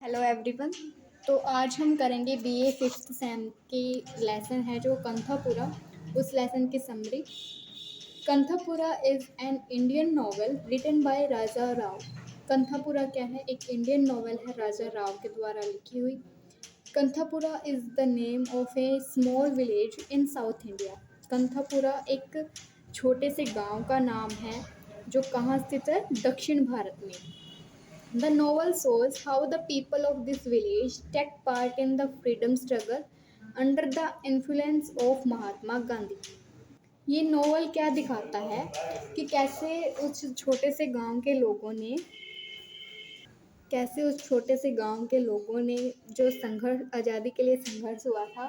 Hello everyone. तो आज हम करेंगे बीए फिफ्थ सेम की लेसन है जो कंथापुरा, उस लेसन की summary. Kanthapura is an Indian novel written by Raja Rao. Kanthapura क्या है? एक इंडियन नॉवेल है राजा राव के द्वारा लिखी हुई। Kanthapura is the name of a small village in South India. Kanthapura एक छोटे से गांव का नाम है जो कहाँ स्थित है? दक्षिण भारत में। The novel shows how the people of this village take part in the freedom struggle under the influence of Mahatma Gandhi. ये नोवेल क्या दिखाता है कि उस छोटे से गांव के लोगों ने जो संघर्ष, आज़ादी के लिए संघर्ष हुआ था,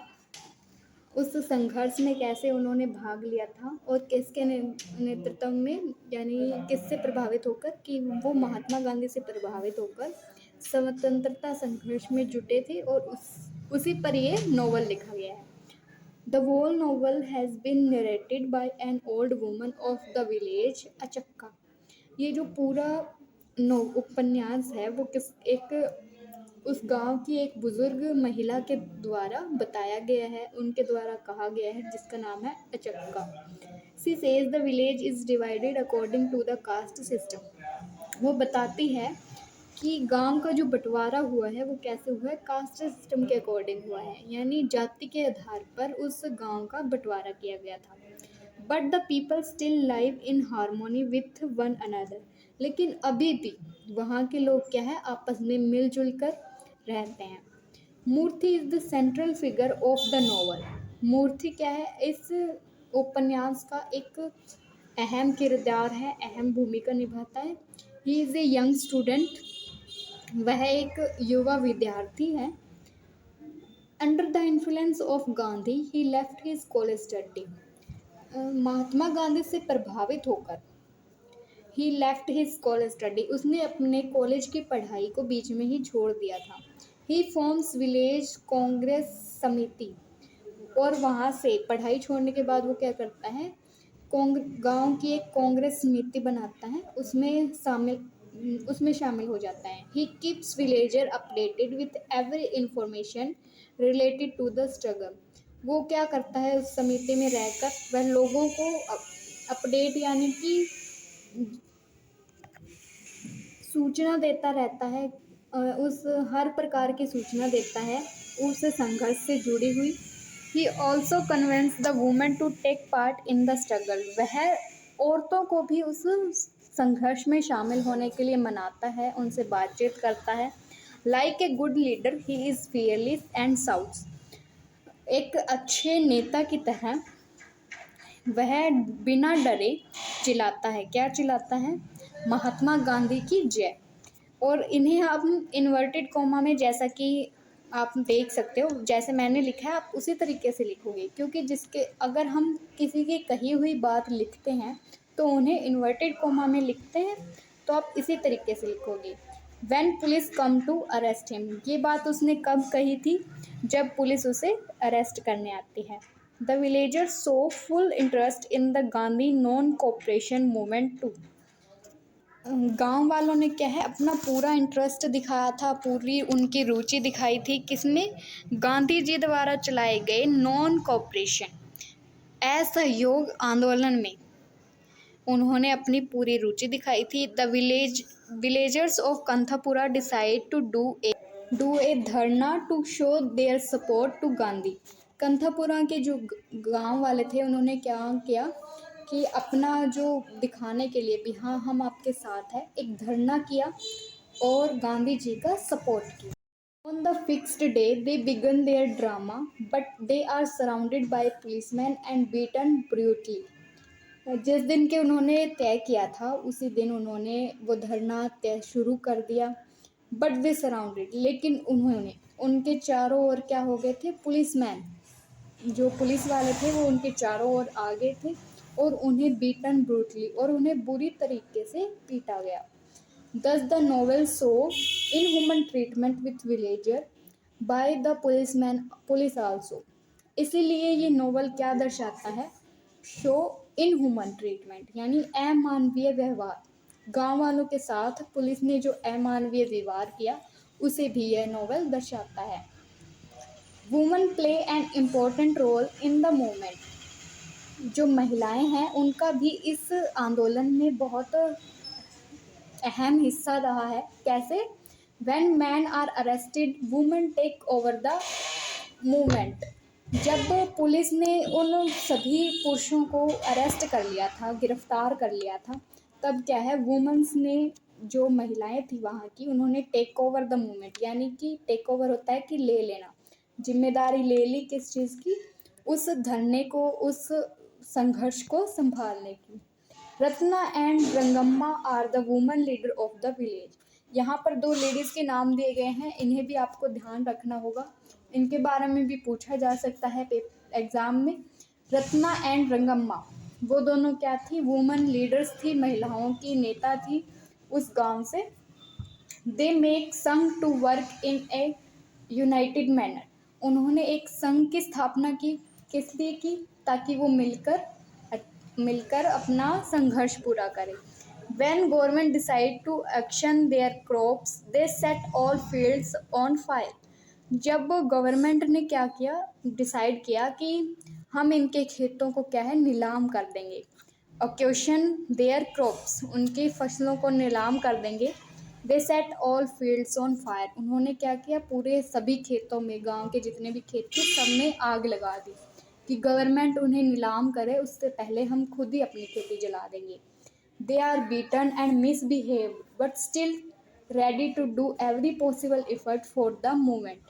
उस संघर्ष में कैसे उन्होंने भाग लिया था और किसके नेतृत्व में, यानी किससे प्रभावित होकर, कि वो महात्मा गांधी से प्रभावित होकर स्वतंत्रता संघर्ष में जुटे थे और उसी पर ये नोवेल लिखा गया है। The whole novel has been narrated by an old woman of the village Achakka. ये जो पूरा उपन्यास है वो उस गांव की एक बुजुर्ग महिला के द्वारा बताया गया है, उनके द्वारा कहा गया है, जिसका नाम है Achakka. She says the village is divided according to the caste system. वो बताती है कि गांव का जो बंटवारा हुआ है वो कैसे हुआ है? कास्ट सिस्टम के अकॉर्डिंग हुआ है, यानी जाति के आधार पर उस गांव का बंटवारा किया गया था। But the people still live in harmony with one another. लेकिन अभी भी वहाँ के लोग क्या है? आपस में मिलजुल कर रहते हैं। Moorthy is the central figure of the novel. Moorthy क्या है? इस उपन्यास का एक अहम किरदार है, अहम भूमिका निभाता है। He is a young student. वह एक युवा विद्यार्थी है। Under the influence of Gandhi he left his college study. Mahatma Gandhi से प्रभावित होकर he left his college study, उसने अपने कॉलेज की पढ़ाई को बीच में ही छोड़ दिया था। ही फॉर्म्स विलेज कांग्रेस समिति, और वहाँ से पढ़ाई छोड़ने के बाद वो क्या करता है? गांव की एक कांग्रेस समिति बनाता है, उसमें शामिल हो जाता है। He keeps villager updated with every information related to the struggle. वो क्या करता है? उस समिति में रहकर वह लोगों को अपडेट, यानी कि सूचना देता रहता है, उस हर प्रकार की सूचना देता है उस संघर्ष से जुड़ी हुई। He also convince the women to take part in the struggle. वह औरतों को भी उस संघर्ष में शामिल होने के लिए मनाता है, उनसे बातचीत करता है। Like a good leader he is fearless and shouts. एक अच्छे नेता की तरह वह बिना डरे चिल्लाता है। क्या चिल्लाता है? महात्मा गांधी की जय। और इन्हें हम इन्वर्टेड कॉमा में, जैसा कि आप देख सकते हो, जैसे मैंने लिखा है आप उसी तरीके से लिखोगे, क्योंकि अगर हम किसी की कही हुई बात लिखते हैं तो उन्हें इन्वर्टेड कॉमा में लिखते हैं, तो आप इसी तरीके से लिखोगे। When police come to arrest him. ये बात उसने कब कही थी? जब पुलिस उसे अरेस्ट करने आती है। The villagers so full interest in the Gandhi non cooperation movement too. गांव वालों ने क्या है? अपना पूरा इंटरेस्ट दिखाया था, पूरी उनकी रुचि दिखाई थी किसमें? गांधी जी द्वारा चलाए गए नॉन कोऑपरेशन असहयोग आंदोलन में उन्होंने अपनी पूरी रुचि दिखाई थी। The villagers of Kanthapura decide to do a dharna to show their support to Gandhi. Kanthapura के जो गांव वाले थे उन्होंने क्या किया कि अपना जो दिखाने के लिए भी, हाँ हम आपके साथ हैं, एक धरना किया और गांधी जी का सपोर्ट किया। On the fixed day they begin their drama, but they are surrounded by policemen and beaten brutally. जिस दिन के उन्होंने तय किया था उसी दिन उन्होंने वो धरना तय शुरू कर दिया। बट दे सराउंडेड, लेकिन उनके चारों ओर क्या हो गए थे? पुलिसमैन, जो पुलिस वाले थे वो उनके चारों ओर आ गए थे और उन्हें बीटन ब्रूटली, और उन्हें बुरी तरीके से पीटा गया। दस the novel show inhuman treatment with villager by the police also. इसीलिए ये नोवेल क्या दर्शाता है? शो इनह्यूमन ट्रीटमेंट, यानी अमानवीय व्यवहार। गांव वालों के साथ पुलिस ने जो अमानवीय व्यवहार किया उसे भी यह नॉवल दर्शाता है। Women play an important role in the movement. जो महिलाएं हैं उनका भी इस आंदोलन में बहुत अहम हिस्सा रहा है। कैसे? When man are arrested women take over the movement. जब पुलिस ने उन सभी पुरुषों को अरेस्ट कर लिया था, गिरफ्तार कर लिया था, तब क्या है, वुमेन्स ने, जो महिलाएं थी वहाँ की, उन्होंने टेक ओवर द मूवमेंट, यानी कि टेक ओवर होता है कि ले लेना, जिम्मेदारी ले ली किस चीज़ की, उस धरने को, उस संघर्ष को संभालने की। Ratna and Rangamma are the women leader of the village. यहाँ पर दो लेडीज़ के नाम दिए गए हैं, इन्हें भी आपको ध्यान रखना होगा, इनके बारे में भी पूछा जा सकता है एग्ज़ाम में। रत्ना एंड रंगम्मा, वो दोनों क्या थी? वुमेन लीडर्स थी, महिलाओं की नेता थी उस गांव से। They make sangh to work in a united manner. उन्होंने एक संघ की स्थापना की, किस लिए की? ताकि वो मिलकर अपना संघर्ष पूरा करें। When government decide to auction their crops, they set all fields on fire. जब गवर्नमेंट ने क्या किया, डिसाइड किया कि हम इनके खेतों को क्या है, नीलाम कर देंगे। ऑक्यूशन देयर क्रॉप्स, उनकी फसलों को नीलाम कर देंगे। They set all fields on fire, उन्होंने क्या किया, पूरे सभी खेतों में, गांव के जितने भी खेत थे सब में आग लगा दी कि गवर्नमेंट उन्हें नीलाम करे उससे पहले हम खुद ही अपनी खेती जला देंगे। They are beaten and misbehave but still ready to do every possible effort for the movement.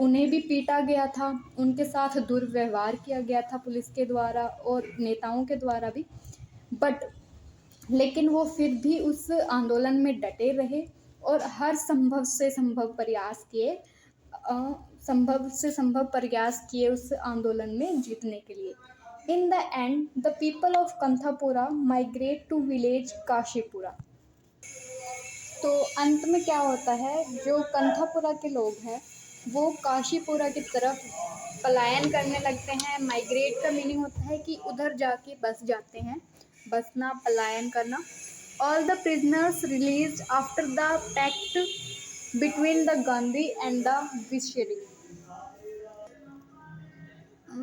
उन्हें भी पीटा गया था, उनके साथ दुर्व्यवहार किया गया था पुलिस के द्वारा और नेताओं के द्वारा भी, बट लेकिन वो फिर भी उस आंदोलन में डटे रहे और हर संभव से संभव प्रयास किए, उस आंदोलन में जीतने के लिए। In the end the people of Kanthapura migrate to village Kashipura. तो अंत में क्या होता है, जो कंथापुरा के लोग हैं वो काशीपुरा की तरफ पलायन करने लगते हैं। माइग्रेट का मीनिंग होता है कि उधर जाके बस जाते हैं, बसना, पलायन करना। All the prisoners released after the pact between the Gandhi and the viceroy.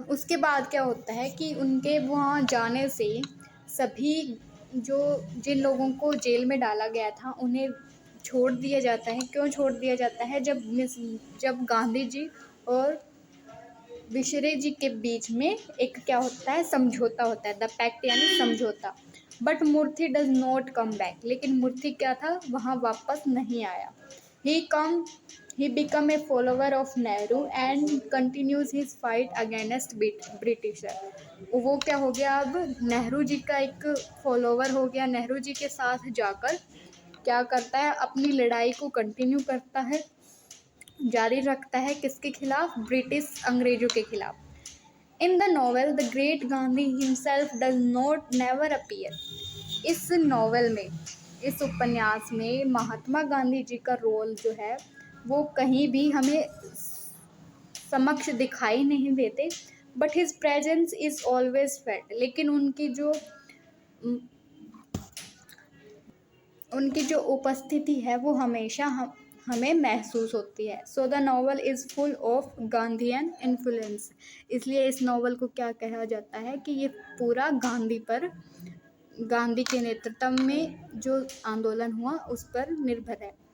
उसके बाद क्या होता है कि उनके वहाँ जाने से सभी जिन लोगों को जेल में डाला गया था उन्हें छोड़ दिया जाता है। क्यों छोड़ दिया जाता है? जब गांधी जी और विशरे जी के बीच में एक क्या होता है, समझौता होता है, द पैक्ट यानी समझौता। But Moorthy does not come back, लेकिन मूर्ति क्या था, वहाँ वापस नहीं आया। He became a follower of Nehru and continues his fight against Britisher. वो क्या हो गया, अब नेहरू जी का एक फॉलोवर हो गया। नेहरू जी के साथ जाकर क्या करता है, अपनी लड़ाई को कंटिन्यू करता है, जारी रखता है। किसके खिलाफ? ब्रिटिश, अंग्रेजों के खिलाफ। In the novel the great Gandhi himself does not never appear. इस नॉवेल में, इस उपन्यास में महात्मा गांधी जी का रोल जो है वो कहीं भी हमें समक्ष दिखाई नहीं देते, but his presence is always felt. लेकिन उनकी जो उपस्थिति है वो हमेशा हमें महसूस होती है। So the novel is full of Gandhian influence. इसलिए इस नॉवल को क्या कहा जाता है कि ये पूरा गांधी के नेतृत्व में जो आंदोलन हुआ उस पर निर्भर है।